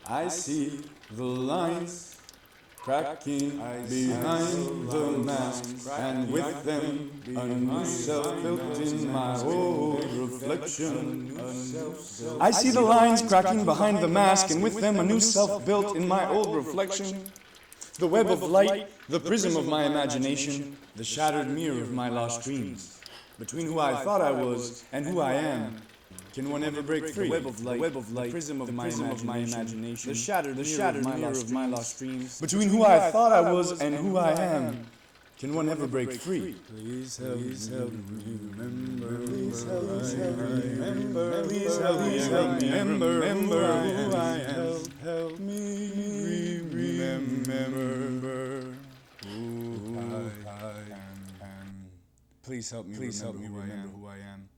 I see the lines cracking behind the mask, and with them a new self built in my old reflection. I see the lines cracking behind the mask, and with them a new self built in my old reflection. The web of light, the prism of my imagination, the shattered mirror of my lost dreams. Between who I thought I was and who I am, can one ever break free? The web of light, the prism of my imagination, the shattered mirror of my lost dreams. Between who I thought I was and who I am, can one ever break free? Please help me remember. Please help me remember. Please help me remember who I am. Help me remember who I am. Please help me remember who I am.